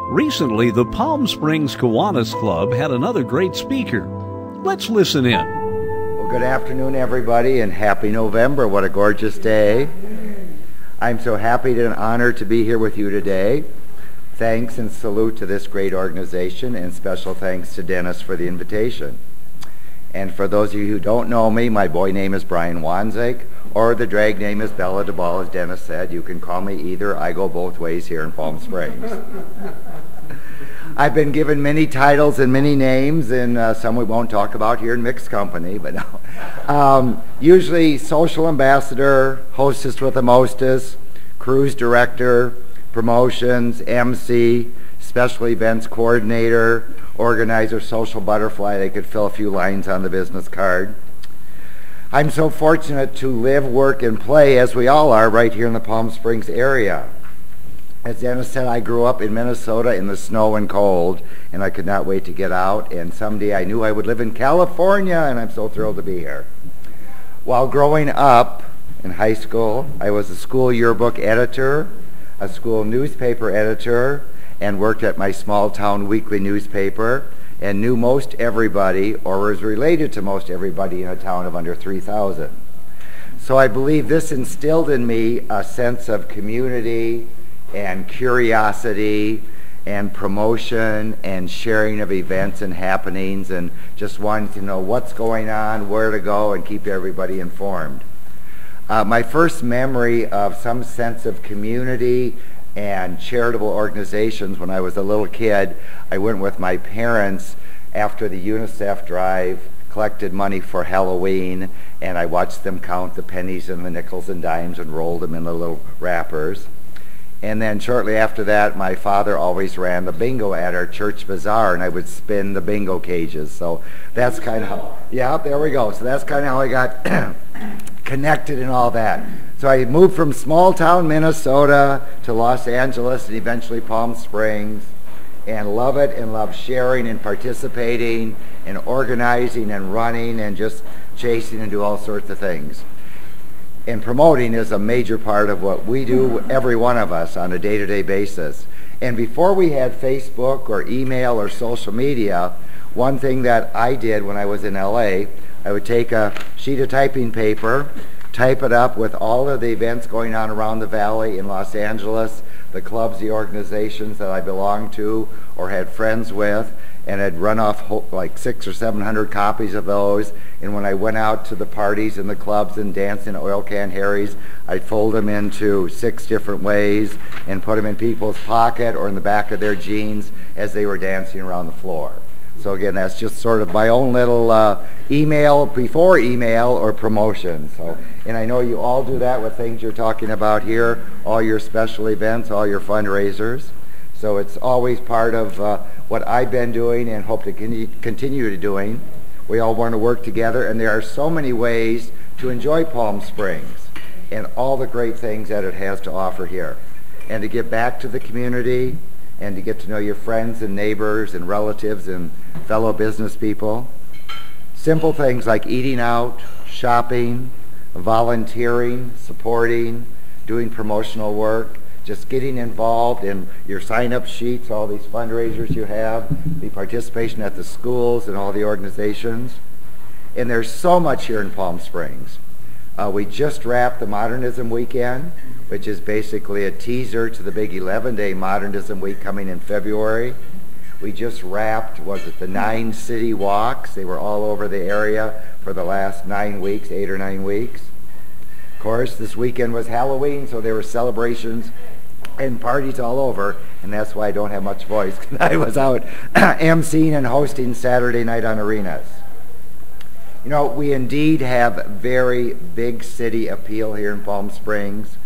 Recently, the Palm Springs Kiwanis Club had another great speaker. Let's listen in. Well, good afternoon, everybody, and happy November. What a gorgeous day. I'm so happy and honored to be here with you today. Thanks and salute to this great organization, and special thanks to Dennis for the invitation. And for those of you who don't know me, my boy name is Brian Wanzek, or the drag name is Bella DeBall, as Dennis said. You can call me either. I go both ways here in Palm Springs. I've been given many titles and many names, and some we won't talk about here in mixed company, but no. Usually social ambassador, hostess with the mostest, cruise director, promotions, MC, special events coordinator, organizer, social butterfly. They could fill a few lines on the business card. I'm so fortunate to live, work, and play, as we all are, right here in the Palm Springs area. As Dennis said, I grew up in Minnesota in the snow and cold, and I could not wait to get out. And someday I knew I would live in California, and I'm so thrilled to be here. While growing up in high school, I was a school yearbook editor, a school newspaper editor, and worked at my small town weekly newspaper, and knew most everybody, or was related to most everybody in a town of under 3,000. So I believe this instilled in me a sense of community and curiosity and promotion and sharing of events and happenings, and just wanting to know what's going on, where to go, and keep everybody informed. My first memory of some sense of community and charitable organizations when I was a little kid, I went with my parents after the UNICEF drive, collected money for Halloween, and I watched them count the pennies and the nickels and dimes and rolled them in the little wrappers. And then shortly after that, my father always ran the bingo at our church bazaar, and I would spin the bingo cages. So that's kind of how, yeah, there we go. So that's kind of how I got connected and all that. So I moved from small town Minnesota to Los Angeles and eventually Palm Springs, and love it and love sharing and participating and organizing and running and just chasing and do all sorts of things. And promoting is a major part of what we do, every one of us, on a day-to-day basis. And before we had Facebook or email or social media, one thing that I did when I was in LA, I would take a sheet of typing paper, type it up with all of the events going on around the valley in Los Angeles, the clubs, the organizations that I belonged to or had friends with, and I'd run off like 600 or 700 copies of those. And when I went out to the parties and the clubs and dancing at Oil Can Harry's, I'd fold them into 6 different ways and put them in people's pocket or in the back of their jeans as they were dancing around the floor. So again, that's just sort of my own little email before email or promotion. So, and I know you all do that with things you're talking about here, all your special events, all your fundraisers. So it's always part of what I've been doing and hope to continue to doing. We all want to work together, and there are so many ways to enjoy Palm Springs and all the great things that it has to offer here. And to get back to the community and to get to know your friends and neighbors and relatives and fellow business people. Simple things like eating out, shopping, volunteering, supporting, doing promotional work, just getting involved in your sign-up sheets, all these fundraisers you have, the participation at the schools and all the organizations. And there's so much here in Palm Springs. We just wrapped the Modernism Weekend, which is basically a teaser to the big 11-day Modernism Week coming in February. We just wrapped, the 9 city walks. They were all over the area for the last 9 weeks, 8 or 9 weeks. Of course, this weekend was Halloween, so there were celebrations and parties all over, and that's why I don't have much voice. I was out emceeing and hosting Saturday night on arenas. You know, we indeed have very big city appeal here in Palm Springs,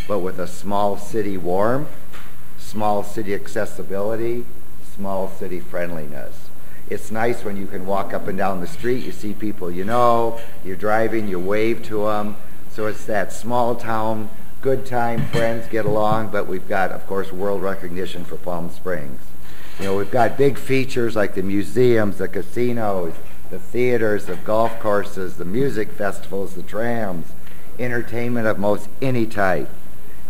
but with a small city warmth, small city accessibility, small city friendliness. It's nice when you can walk up and down the street, you see people you know, you're driving, you wave to them. So it's that small town, good time, friends get along, but we've got, of course, world recognition for Palm Springs. You know, we've got big features like the museums, the casinos, the theaters, the golf courses, the music festivals, the trams, entertainment of most any type.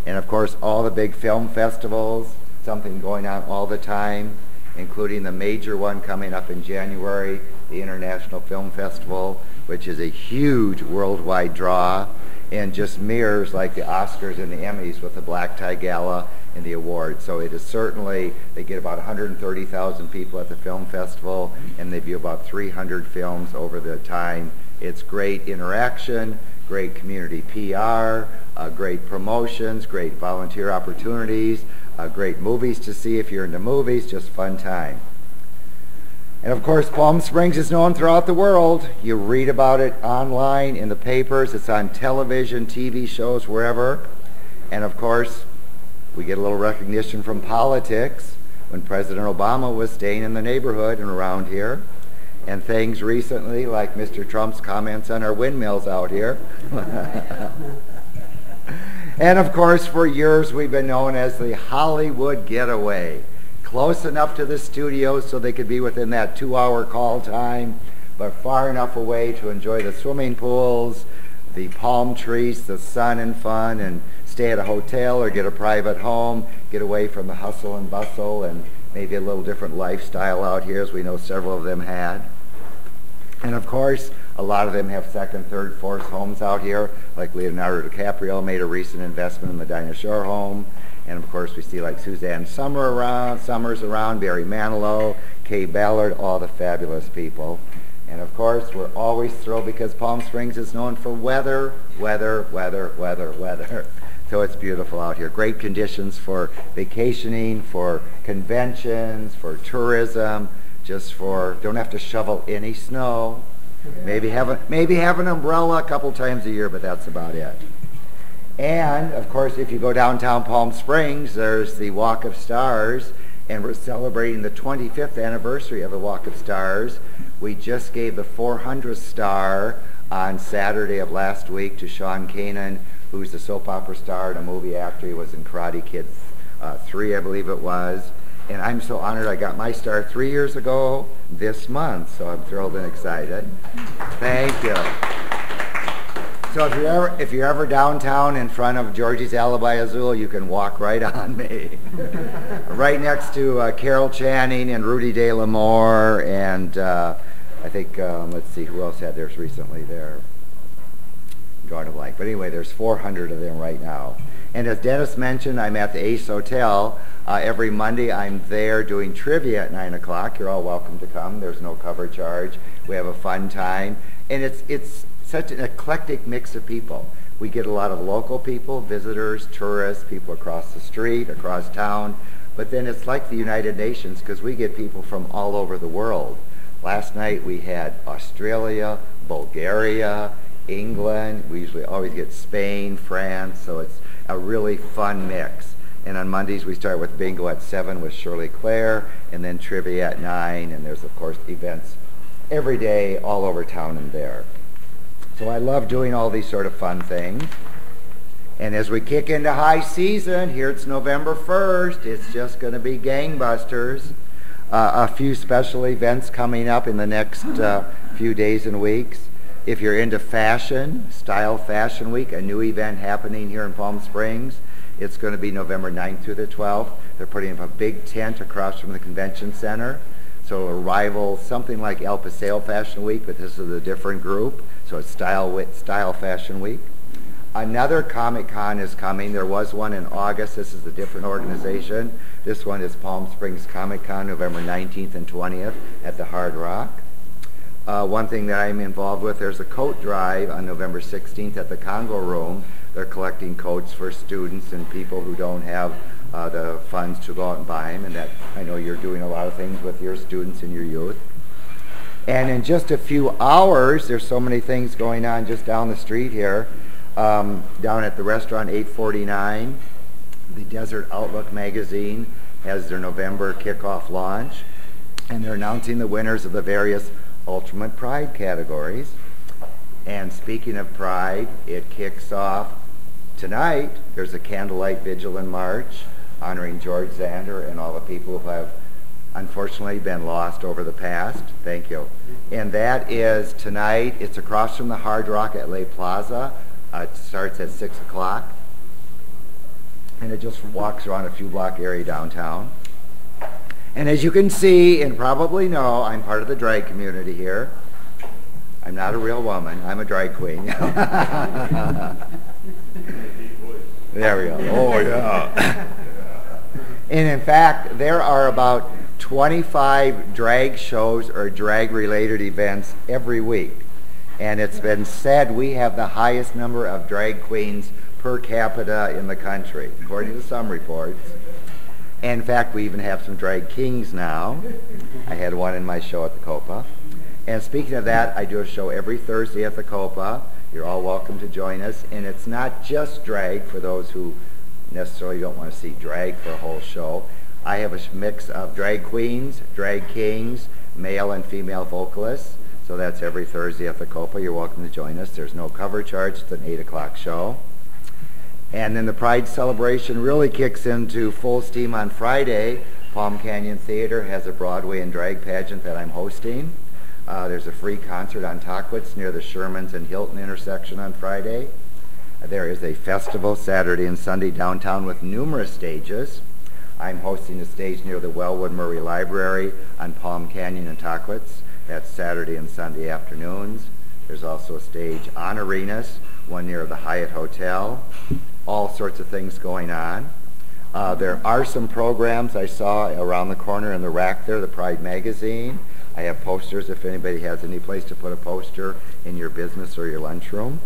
And of course, all the big film festivals, something going on all the time, including the major one coming up in January, the International Film Festival, which is a huge worldwide draw and just mirrors like the Oscars and the Emmys with the Black Tie Gala and the awards. So it is certainly, they get about 130,000 people at the film festival, and they view about 300 films over the time. It's great interaction, great community PR, great promotions, great volunteer opportunities, great movies to see if you're into movies, just fun time. And of course, Palm Springs is known throughout the world. You read about it online, in the papers, it's on television, TV shows, wherever. And of course, we get a little recognition from politics when President Obama was staying in the neighborhood and around here. And things recently, like Mr. Trump's comments on our windmills out here. And of course, for years, we've been known as the Hollywood Getaway. Close enough to the studios so they could be within that 2-hour call time, but far enough away to enjoy the swimming pools, the palm trees, the sun and fun, and stay at a hotel or get a private home, get away from the hustle and bustle and maybe a little different lifestyle out here, as we know several of them had. And of course, a lot of them have second, third, fourth homes out here, like Leonardo DiCaprio made a recent investment in the Dinah Shore home. And of course, we see like Suzanne Summers around, Barry Manilow, Kay Ballard, all the fabulous people. And of course, we're always thrilled because Palm Springs is known for weather. So it's beautiful out here. Great conditions for vacationing, for conventions, for tourism, just for, don't have to shovel any snow. Maybe have an umbrella a couple times a year, but that's about it. And, of course, if you go downtown Palm Springs, there's the Walk of Stars, and we're celebrating the 25th anniversary of the Walk of Stars. We just gave the 400th star on Saturday of last week to Sean Kanan, who's a soap opera star and a movie actor. He was in Karate Kid 3, I believe it was. And I'm so honored I got my star 3 years ago this month, so I'm thrilled and excited. Thank you. So if you're ever downtown in front of Georgie's Alibi Azul, you can walk right on me. Right next to Carol Channing and Rudy De La Moore, and I think, let's see, who else had theirs recently there? I'm drawing a blank. But anyway, there's 400 of them right now. And as Dennis mentioned, I'm at the Ace Hotel. Every Monday I'm there doing trivia at 9 o'clock. You're all welcome to come. There's no cover charge. We have a fun time. And it's such an eclectic mix of people. We get a lot of local people, visitors, tourists, people across the street, across town. But then it's like the United Nations because we get people from all over the world. Last night we had Australia, Bulgaria, England. We usually always get Spain, France. So it's a really fun mix. And on Mondays we start with bingo at 7 with Shirley Claire, and then trivia at 9. And there's, of course, events every day all over town and there. So I love doing all these sort of fun things. And as we kick into high season, here it's November 1st, it's just going to be gangbusters. A few special events coming up in the next few days and weeks. If you're into fashion, Style Fashion Week, a new event happening here in Palm Springs. It's going to be November 9th through the 12th. They're putting up a big tent across from the convention center. So it'll rival something like El Paseo Fashion Week, but this is a different group. So it's Style Fashion Week. Another Comic-Con is coming. There was one in August. This is a different organization. This one is Palm Springs Comic-Con, November 19th and 20th at the Hard Rock. One thing that I'm involved with, there's a coat drive on November 16th at the Congo Room. They're collecting coats for students and people who don't have the funds to go out and buy them, and that I know you're doing a lot of things with your students and your youth. And in just a few hours, there's so many things going on just down the street here. Down at the restaurant 849, the Desert Outlook magazine has their November kickoff launch, and they're announcing the winners of the various Ultimate Pride categories. And speaking of Pride, it kicks off tonight. There's a candlelight vigil in March honoring George Zander and all the people who have unfortunately been lost over the past. Thank you. And that is tonight. It's across from the Hard Rock at Lay Plaza. It starts at 6 o'clock. and it just walks around a few block area downtown. And as you can see and probably know, I'm part of the drag community here. I'm not a real woman. I'm a drag queen. There we go. Oh, yeah. And in fact, there are about 25 drag shows or drag-related events every week. And it's been said we have the highest number of drag queens per capita in the country, according to some reports. And in fact, we even have some drag kings now. I had one in my show at the Copa. And speaking of that, I do a show every Thursday at the Copa. You're all welcome to join us. And it's not just drag for those who necessarily don't want to see drag for a whole show. I have a mix of drag queens, drag kings, male and female vocalists. So that's every Thursday at the Copa. You're welcome to join us. There's no cover charge. It's an 8 o'clock show. And then the Pride celebration really kicks into full steam on Friday. Palm Canyon Theater has a Broadway and drag pageant that I'm hosting. There's a free concert on Tockwitz near the Shermans and Hilton intersection on Friday. There is a festival Saturday and Sunday downtown with numerous stages. I'm hosting a stage near the Wellwood Murray Library on Palm Canyon and Tockwitz. That's Saturday and Sunday afternoons. There's also a stage on Arenas, one near the Hyatt Hotel. All sorts of things going on. There are some programs I saw around the corner in the rack there, the Pride magazine. I have posters if anybody has any place to put a poster in your business or your lunchroom.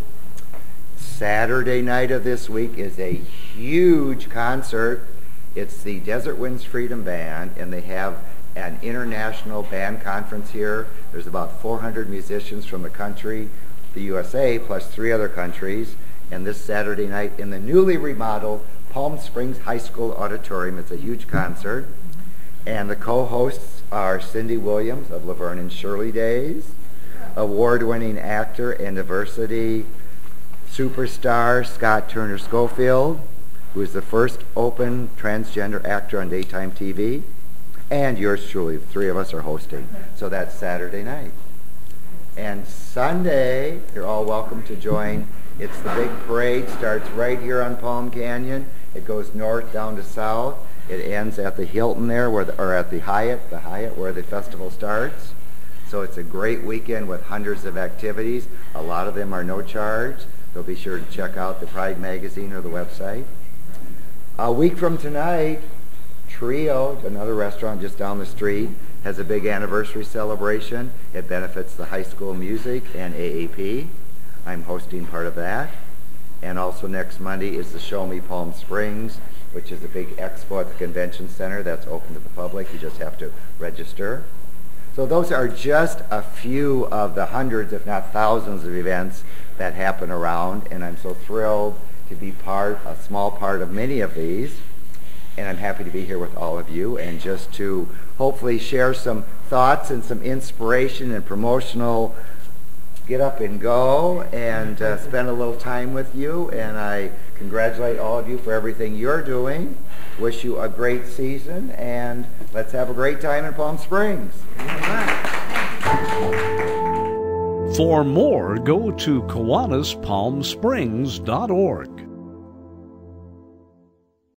Saturday night of this week is a huge concert. It's the Desert Winds Freedom Band, and they have an international band conference here. There's about 400 musicians from the country, the USA, plus 3 other countries. And this Saturday night in the newly remodeled Palm Springs High School Auditorium. It's a huge concert. And the co-hosts are Cindy Williams of Laverne and Shirley Days, award-winning actor and diversity superstar Scott Turner Schofield, who is the first open transgender actor on daytime TV, and yours truly. The 3 of us are hosting. So that's Saturday night. And Sunday, you're all welcome to join. It's the big parade, starts right here on Palm Canyon. It goes north down to south. It ends at the Hilton there, or at the Hyatt where the festival starts. So it's a great weekend with hundreds of activities. A lot of them are no charge. So be sure to check out the Pride magazine or the website. A week from tonight, Trio, another restaurant just down the street, has a big anniversary celebration. It benefits the high school music and AAP. I'm hosting part of that. And also next Monday is the Show Me Palm Springs, which is a big expo at the convention center that's open to the public. You just have to register. So those are just a few of the hundreds, if not thousands, of events that happen around, and I'm so thrilled to be a small part of many of these. And I'm happy to be here with all of you and just to hopefully share some thoughts and some inspiration and promotional get up and go and spend a little time with you. And I congratulate all of you for everything you're doing. Wish you a great season, and let's have a great time in Palm Springs. For more, go to KIWANISPalmSprings.org.